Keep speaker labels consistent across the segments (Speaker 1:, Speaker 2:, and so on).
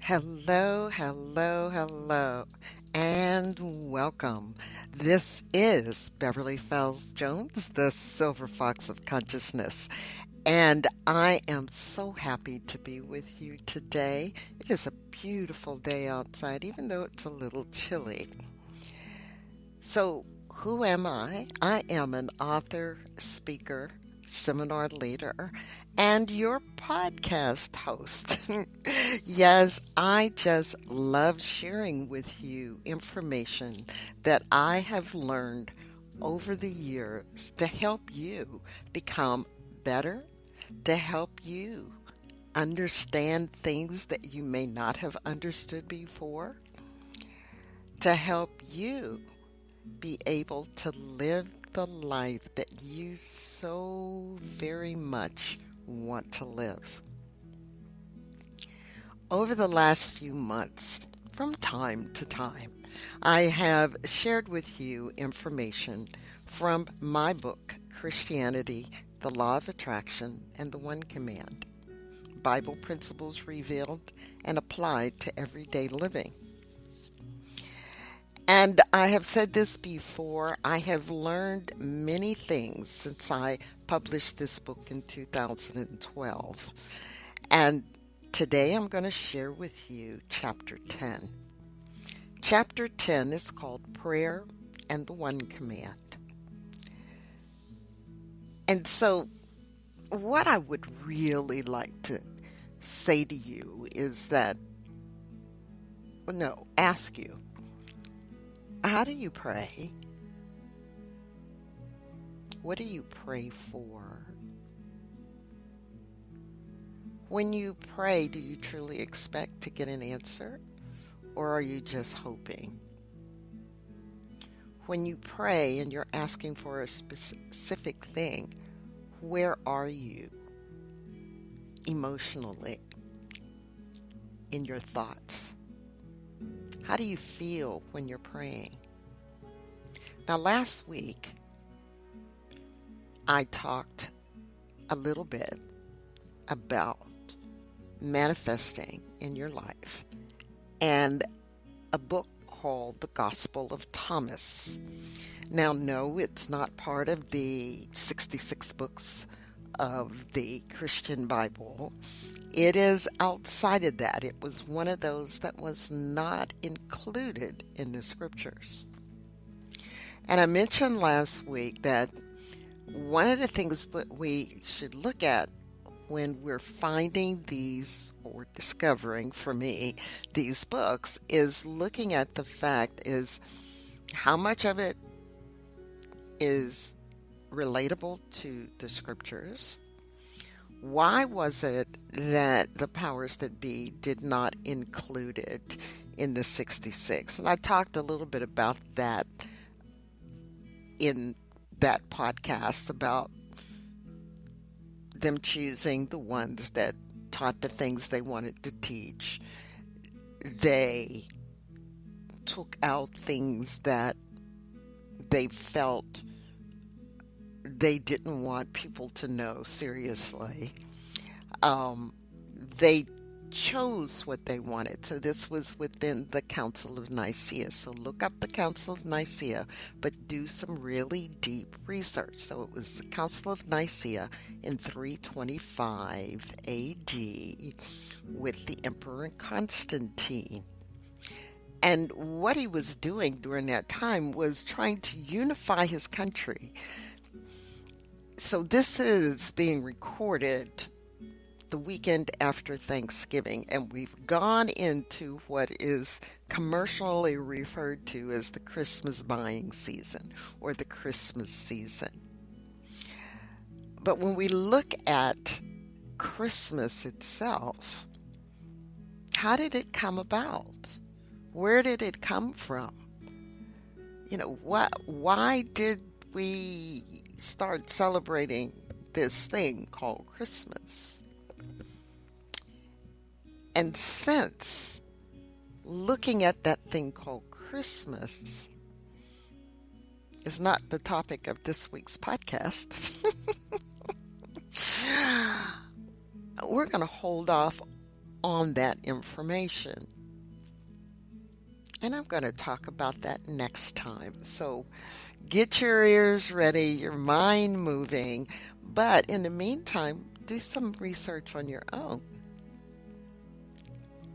Speaker 1: Hello, hello, hello, and welcome. This is Beverly-fells-Jones, the Silver Fox of Consciousness, and I am so happy to be with you today. It is a beautiful day outside, even though it's a little chilly. So, who am I? I am an author, speaker, seminar leader, and your podcast host. Yes, I just love sharing with you information that I have learned over the years to help you become better, to help you understand things that you may not have understood before, to help you be able to live the life that you so very much want to live. Over the last few months, from time to time, I have shared with you information from my book, Christianity, the Law of Attraction, and the One Command, Bible Principles Revealed and Applied to Everyday Living. And I have said this before, I have learned many things since I published this book in 2012. And today I'm going to share with you Chapter 10. Chapter 10 is called Prayer and the One Command. And so, what I would really like to say to you is that, ask you, how do you pray? What do you pray for? When you pray, do you truly expect to get an answer? Or are you just hoping? When you pray and you're asking for a specific thing, where are you emotionally in your thoughts? How do you feel when you're praying? Now, last week, I talked a little bit about manifesting in your life and a book called The Gospel of Thomas. Now, no, it's not part of the 66 books of the Christian Bible. It is outside of that. It was one of those that was not included in the scriptures. And I mentioned last week that one of the things that we should look at when we're finding these or discovering, for me, these books is looking at the fact is how much of it is relatable to the scriptures. Why was it that the powers that be did not include it in the 66? And I talked a little bit about that in that podcast about them choosing the ones that taught the things they wanted to teach. They took out things that they felt they didn't want people to know seriously. They chose what they wanted. So this was within the Council of Nicaea. So look up the Council of Nicaea, but do some really deep research. So it was the Council of Nicaea in 325 AD with the Emperor Constantine. And what he was doing during that time was trying to unify his country. So this is being recorded the weekend after Thanksgiving, and we've gone into what is commercially referred to as the Christmas buying season or the Christmas season. But when we look at Christmas itself, how did it come about? Where did it come from? Why did we start celebrating this thing called Christmas? And since looking at that thing called Christmas is not the topic of this week's podcast, we're going to hold off on that information. And I'm going to talk about that next time. So get your ears ready, your mind moving. But in the meantime, do some research on your own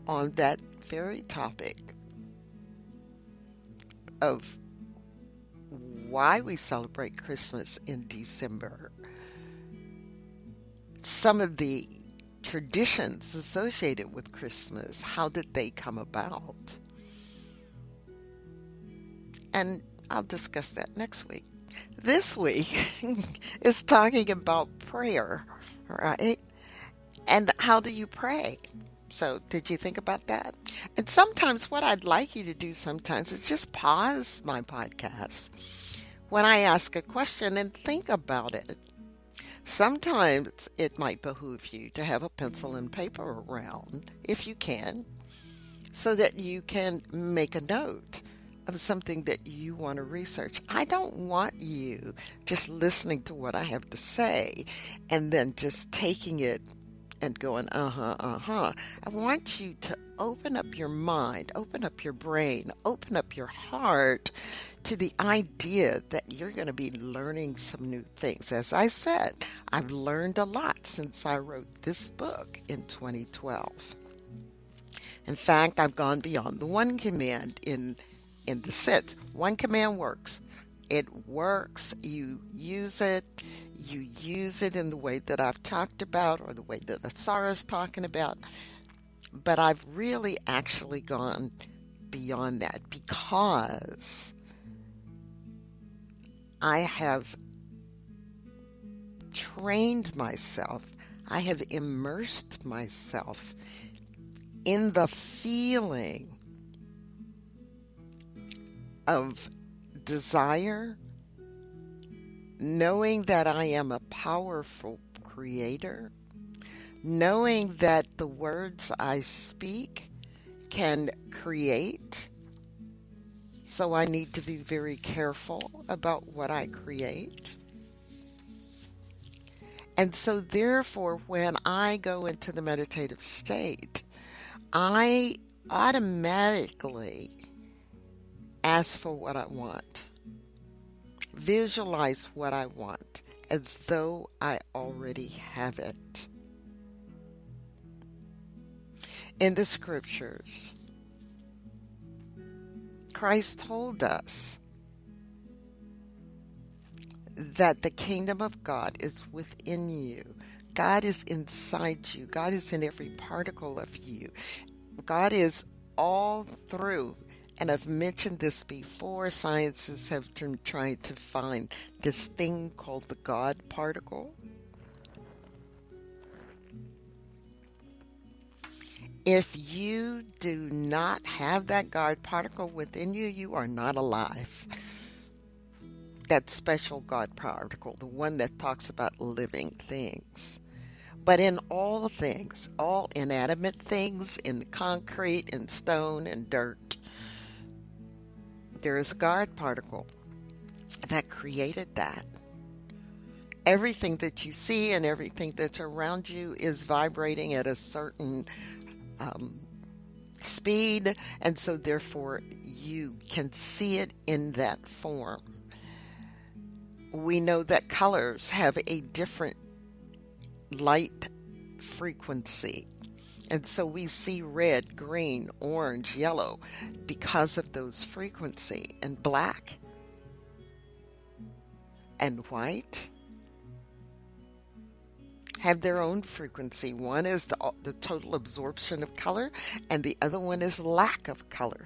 Speaker 1: on that very topic of why we celebrate Christmas in December. Some of the traditions associated with Christmas, how did they come about? And I'll discuss that next week. This week is talking about prayer, right? And how do you pray? So, did you think about that? And sometimes, what I'd like you to do sometimes is just pause my podcast when I ask a question and think about it. Sometimes it might behoove you to have a pencil and paper around, if you can, so that you can make a note of something that you want to research. I don't want you just listening to what I have to say and then just taking it and going, I want you to open up your mind, open up your brain, open up your heart to the idea that you're going to be learning some new things. As I said, I've learned a lot since I wrote this book in 2012. In fact, I've gone beyond the one command in the sense. One command works. It works. You use it in the way that I've talked about or the way that Asara's talking about. But I've really actually gone beyond that because I have trained myself. I have immersed myself in the feeling of desire, knowing that I am a powerful creator, knowing that the words I speak can create. So I need to be very careful about what I create. And so therefore, when I go into the meditative state, I automatically ask for what I want. Visualize what I want as though I already have it. In the scriptures, Christ told us that the kingdom of God is within you. God is inside you. God is in every particle of you. God is all through. And I've mentioned this before. Sciences have been trying to find this thing called the God particle. If you do not have that God particle within you, you are not alive. That special God particle, the one that talks about living things. But in all things, all inanimate things, in concrete, in stone, and dirt, there is a God particle that created that. Everything that you see and everything that's around you is vibrating at a certain speed, and so therefore you can see it in that form. We know that colors have a different light frequency. And so we see red, green, orange, yellow because of those frequency. And black and white have their own frequency. One is the total absorption of color, and the other one is lack of color.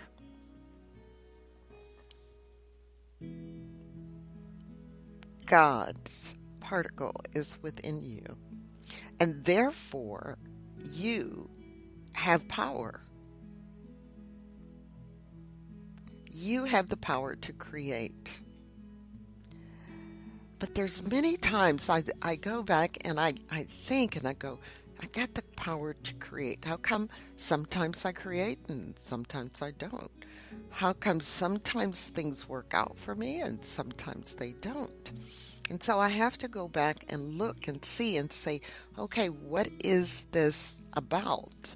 Speaker 1: God's particle is within you, and therefore you have power. You have the power to create. But there's many times I go back and I think and I go, I got the power to create. How come sometimes I create and sometimes I don't? How come sometimes things work out for me and sometimes they don't? And so I have to go back and look and see and say, okay, what is this about?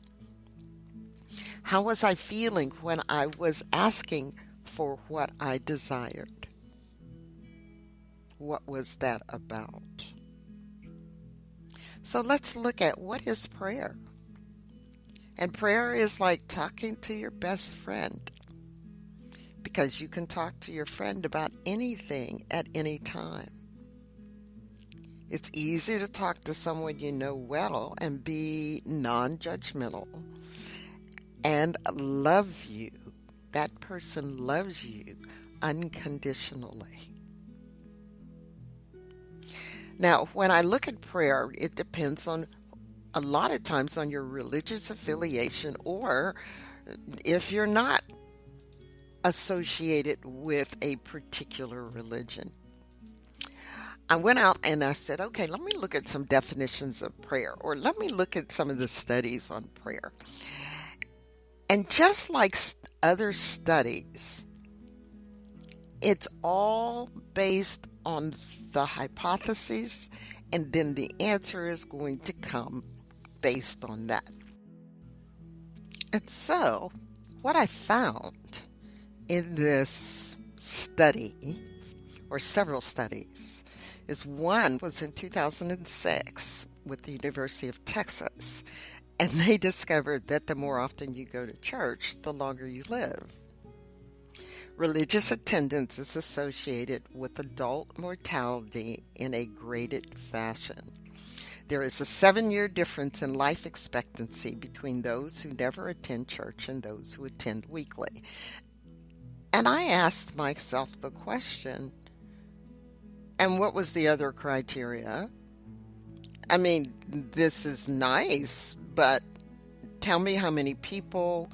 Speaker 1: How was I feeling when I was asking for what I desired? What was that about? So let's look at what is prayer. And prayer is like talking to your best friend, because you can talk to your friend about anything at any time. It's easy to talk to someone you know well and be non-judgmental and love you. That person loves you unconditionally. Now, when I look at prayer, it depends on a lot of times on your religious affiliation, or if you're not associated with a particular religion. I went out and I said, okay, let me look at some definitions of prayer, or let me look at some of the studies on prayer. And just like other studies, it's all based on the hypotheses, and then the answer is going to come based on that. And so, what I found in this study, or several studies, is one was in 2006 with the University of Texas, and they discovered that the more often you go to church, the longer you live. Religious attendance is associated with adult mortality in a graded fashion. There is a 7-year difference in life expectancy between those who never attend church and those who attend weekly. And I asked myself the question, and what was the other criteria? I mean, this is nice, but tell me how many people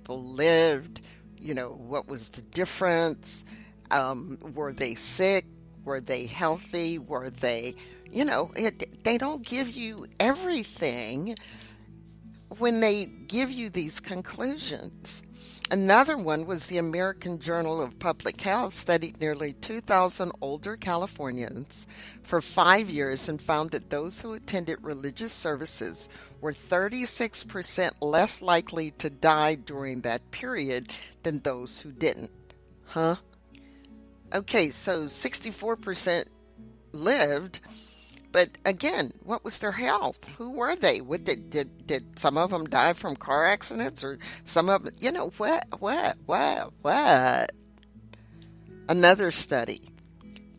Speaker 1: lived, what was the difference? Were they sick? Were they healthy? Were they, they don't give you everything when they give you these conclusions. Another one was the American Journal of Public Health studied nearly 2,000 older Californians for 5 years and found that those who attended religious services were 36% less likely to die during that period than those who didn't. Huh? Okay, so 64% lived, but again, what was their health? Who were they? Did some of them die from car accidents, or some of them, what? Another study,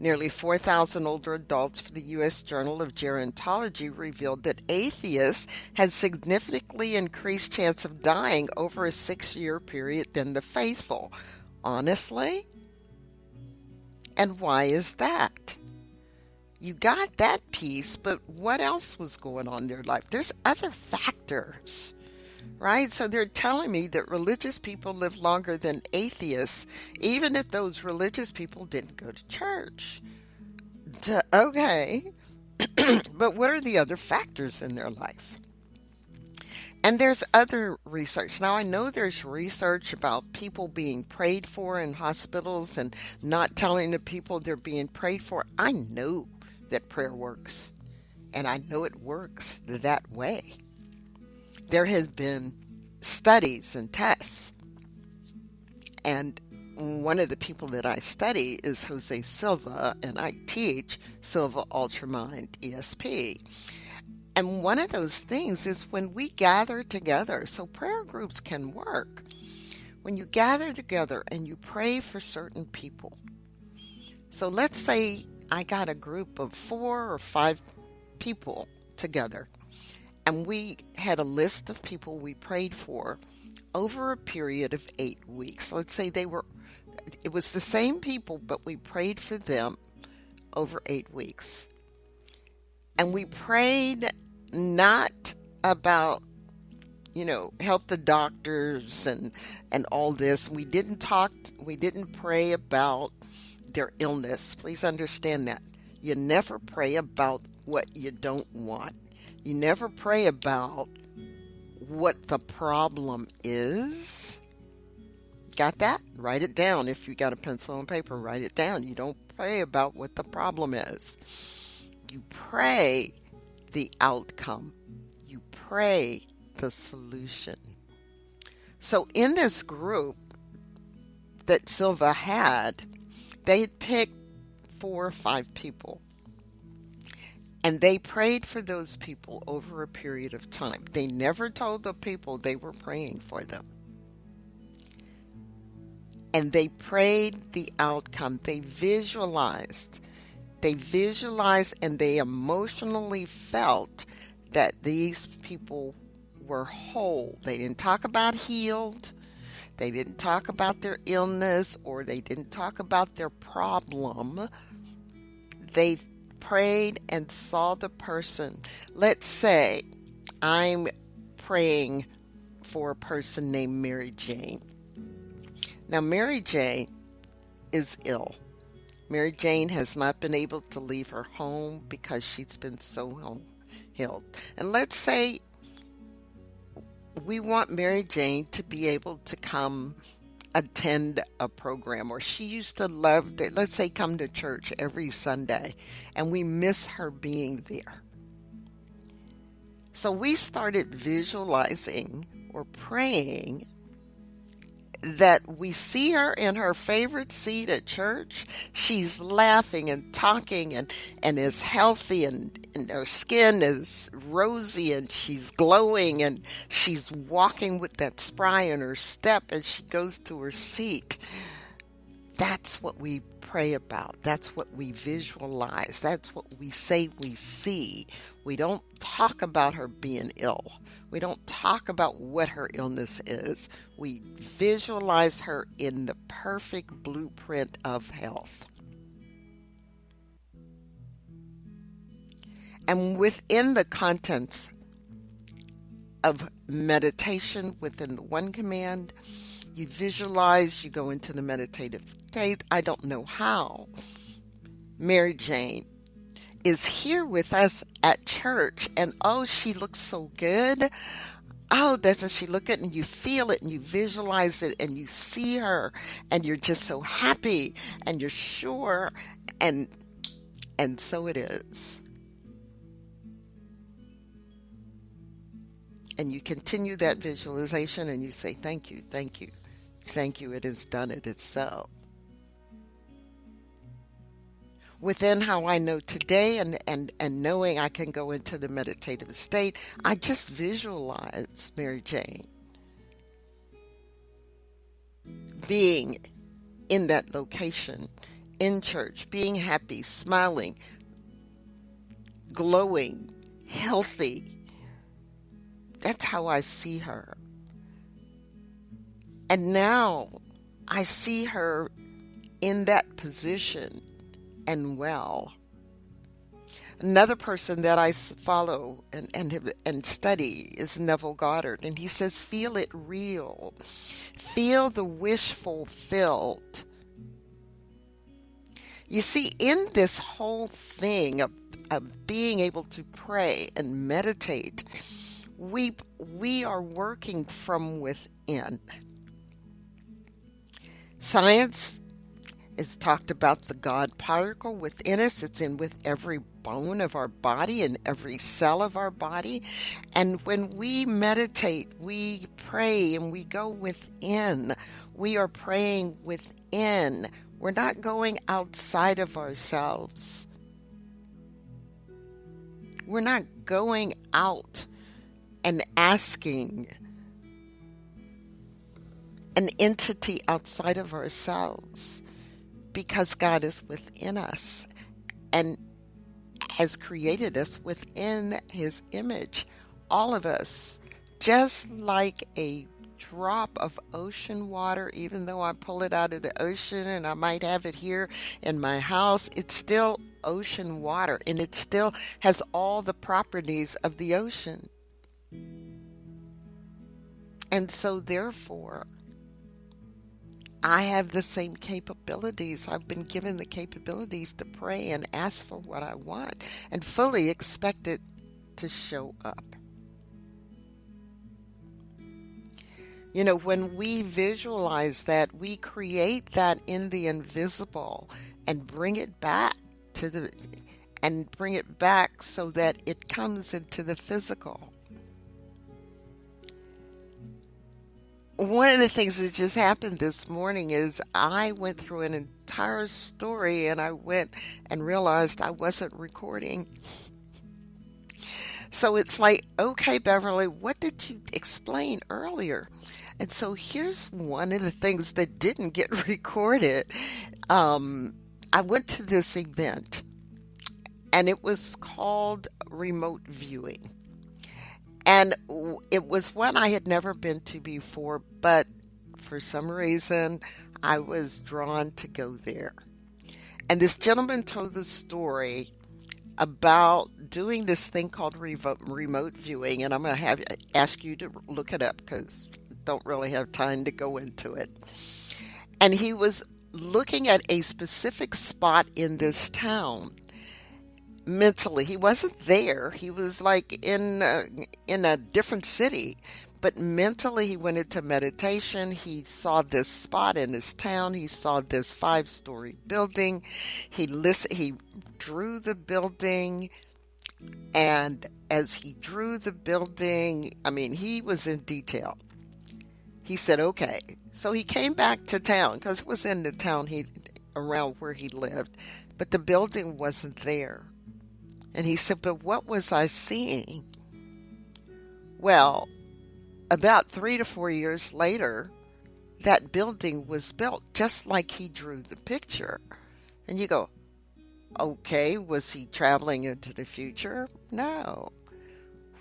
Speaker 1: nearly 4,000 older adults for the U.S. Journal of Gerontology revealed that atheists had significantly increased chance of dying over a 6-year period than the faithful. Honestly? And why is that? You got that piece, but what else was going on in their life? There's other factors, right? So they're telling me that religious people live longer than atheists, even if those religious people didn't go to church. Okay, but what are the other factors in their life? And there's other research. Now, I know there's research about people being prayed for in hospitals and not telling the people they're being prayed for. I know that prayer works, and I know it works that way. There has been studies and tests, and one of the people that I study is Jose Silva, and I teach Silva Ultramind ESP. And one of those things is when we gather together, so prayer groups can work. When you gather together and you pray for certain people. So let's say I got a group of 4 or 5 people together, and we had a list of people we prayed for over a period of 8 weeks. Let's say it was the same people, but we prayed for them over 8 weeks. And we prayed not about, help the doctors and all this. We didn't pray about their illness. Please understand that. You never pray about what you don't want. You never pray about what the problem is. Got that? Write it down. If you got a pencil and paper, write it down. You don't pray about what the problem is. You pray the outcome. You pray the solution. So in this group that Silva had, they had picked 4 or 5 people, and they prayed for those people over a period of time. They never told the people they were praying for them. And they prayed the outcome. They visualized. And they emotionally felt that these people were whole. They didn't talk about healed. They didn't talk about their illness, or they didn't talk about their problem. They prayed and saw the person. Let's say I'm praying for a person named Mary Jane. Now, Mary Jane is ill. Mary Jane has not been able to leave her home because she's been so held. And let's say we want Mary Jane to be able to come attend a program, or she used to love to, let's say, come to church every Sunday, and we miss her being there. So we started visualizing or praying that we see her in her favorite seat at church. She's laughing and talking and is healthy, and her skin is rosy, and she's glowing, and she's walking with that spry in her step as she goes to her seat. That's what we pray about. That's what we visualize. That's what we say we see. We don't talk about her being ill. We don't talk about what her illness is. We visualize her in the perfect blueprint of health. And within the contents of meditation, within the one command, you visualize, you go into the meditative state. I don't know how Mary Jane is here with us at church, and oh, she looks so good. Oh, doesn't she look good? And you feel it, and you visualize it, and you see her, and you're just so happy, and you're sure, and so it is. And you continue that visualization, and you say, thank you, thank you, thank you, it is done, it is so. Within how I know today, and knowing I can go into the meditative state, I just visualize Mary Jane being in that location, in church, being happy, smiling, glowing, healthy. That's how I see her. And now I see her in that position and well. Another person that I follow and study is Neville Goddard, and he says, feel it real. Feel the wish fulfilled. You see, in this whole thing of being able to pray and meditate, we are working from within. Science is talked about the God particle within us. It's in with every bone of our body and every cell of our body. And when we meditate, we pray and we go within. We are praying within. We're not going outside of ourselves. We're not going out and asking an entity outside of ourselves, because God is within us and has created us within His image. All of us, just like a drop of ocean water, even though I pull it out of the ocean and I might have it here in my house, it's still ocean water, and it still has all the properties of the ocean. And so therefore, I have the same capabilities. I've been given the capabilities to pray and ask for what I want and fully expect it to show up. You know, when we visualize that, we create that in the invisible and bring it back so that it comes into the physical. one of the things that just happened this morning is I went through an entire story and I went and realized I wasn't recording. So it's like, okay, Beverly, what did you explain earlier? And so here's one of the things that didn't get recorded. I went to this event and it was called remote viewing. And it was one I had never been to before, but for some reason I was drawn to go there. And this gentleman told the story about doing this thing called remote viewing, and I'm going to have ask you to look it up because I don't really have time to go into it. And he was looking at a specific spot in this town mentally. He wasn't there. He was like in a different city, but mentally he went into meditation. He saw this spot in his town. He saw this 5-story building. He drew the building, and as he drew the building, I mean, he was in detail. He said, "Okay." So he came back to town because it was in the town he around where he lived, but the building wasn't there. And he said, "But what was I seeing?" Well, about 3 to 4 years later, that building was built just like he drew the picture. And you go, okay, was he traveling into the future? No.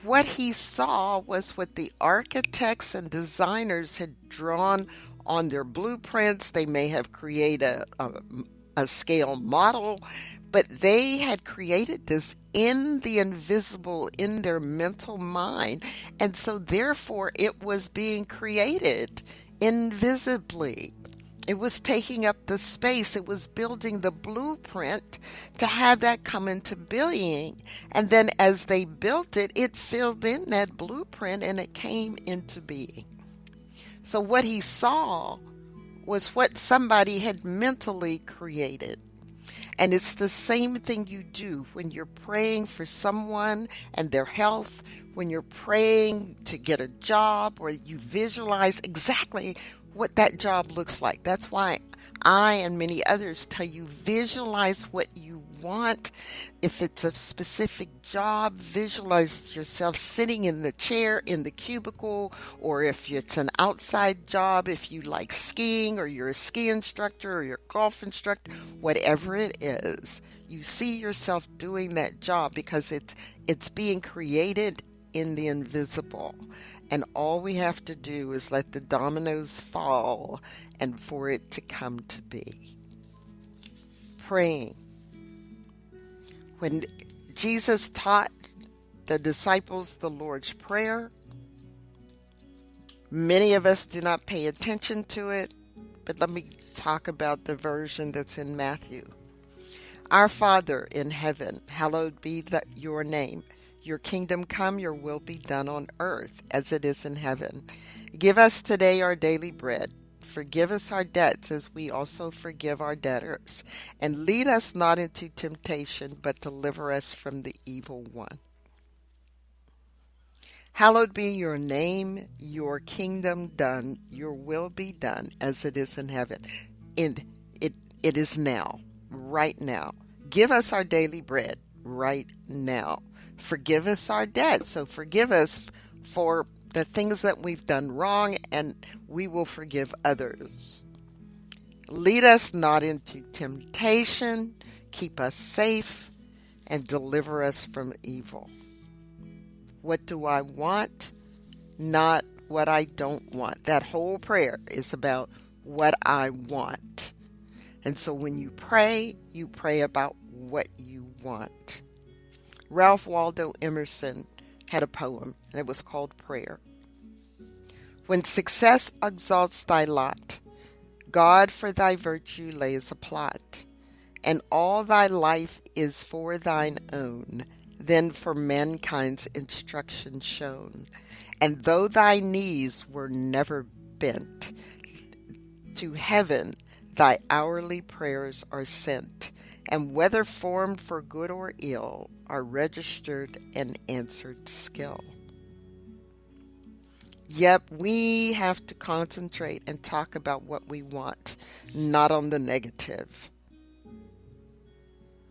Speaker 1: What he saw was what the architects and designers had drawn on their blueprints. They may have created a scale model, but they had created this in the invisible, in their mental mind. And so therefore it was being created invisibly. It was taking up the space. It was building the blueprint to have that come into being. And then as they built it, it filled in that blueprint and it came into being. So what he saw was what somebody had mentally created. And it's the same thing you do when you're praying for someone and their health, when you're praying to get a job, or you visualize exactly what that job looks like. That's why I and many others tell you visualize what you want. If it's a specific job, visualize yourself sitting in the chair in the cubicle, or if it's an outside job, if you like skiing or you're a ski instructor or you're a golf instructor, whatever it is, you see yourself doing that job because it's being created in the invisible. And all we have to do is let the dominoes fall and for it to come to be. Praying. When Jesus taught the disciples the Lord's Prayer, many of us do not pay attention to it, but let me talk about the version that's in Matthew. Our Father in heaven, hallowed be your name. Your kingdom come, your will be done on earth as it is in heaven. Give us today our daily bread. Forgive us our debts as we also forgive our debtors. And lead us not into temptation, but deliver us from the evil one. Hallowed be your name, your kingdom done, your will be done as it is in heaven. And it is now, right now. Give us our daily bread right now. Forgive us our debts. So forgive us for the things that we've done wrong, and we will forgive others. Lead us not into temptation. Keep us safe and deliver us from evil. What do I want? Not what I don't want. That whole prayer is about what I want. And so when you pray about what you want. Ralph Waldo Emerson had a poem, and it was called Prayer. When success exalts thy lot, God for thy virtue lays a plot, and all thy life is for thine own, then for mankind's instruction shown. And though thy knees were never bent, to heaven thy hourly prayers are sent, and whether formed for good or ill, are registered and answered skill. Yep, we have to concentrate and talk about what we want, not on the negative.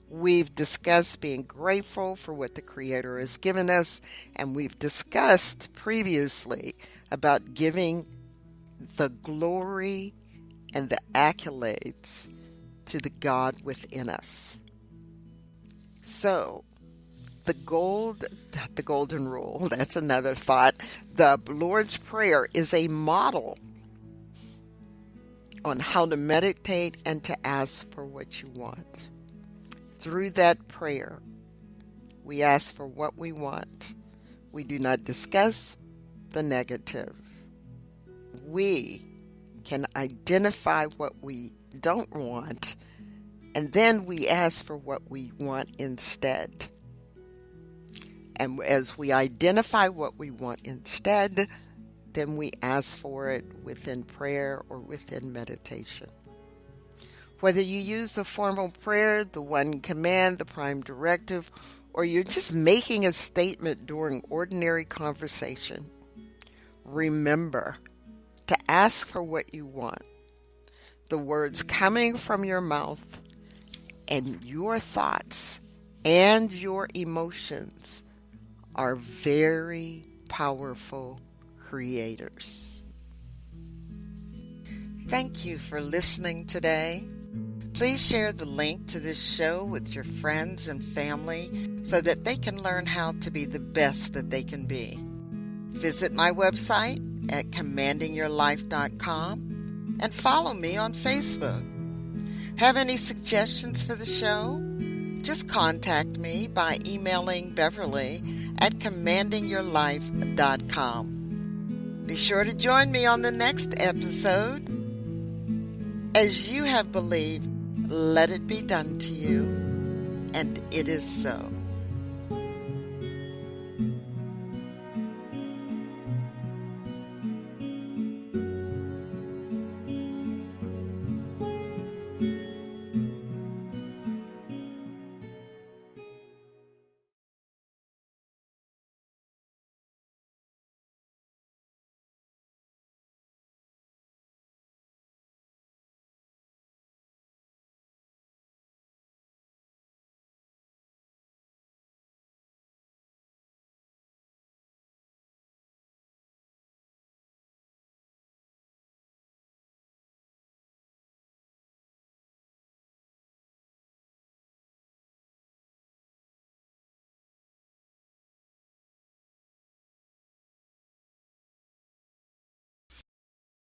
Speaker 1: We've discussed being grateful for what the Creator has given us, and we've discussed previously about giving the glory and the accolades to the God within us. So, the golden rule, that's another thought. The Lord's Prayer is a model on how to meditate and to ask for what you want. Through that prayer, we ask for what we want. We do not discuss the negative. We can identify what we don't want, and then we ask for what we want instead. And as we identify what we want instead, then we ask for it within prayer or within meditation. Whether you use the formal prayer, the one command, the prime directive, or you're just making a statement during ordinary conversation, remember to ask for what you want. The words coming from your mouth and your thoughts and your emotions are very powerful creators. Thank you for listening today. Please share the link to this show with your friends and family so that they can learn how to be the best that they can be. Visit my website at commandingyourlife.com and follow me on Facebook. Have any suggestions for the show? Just contact me by emailing Beverly at commandingyourlife.com. Be sure to join me on the next episode. As you have believed, let it be done to you, and it is so.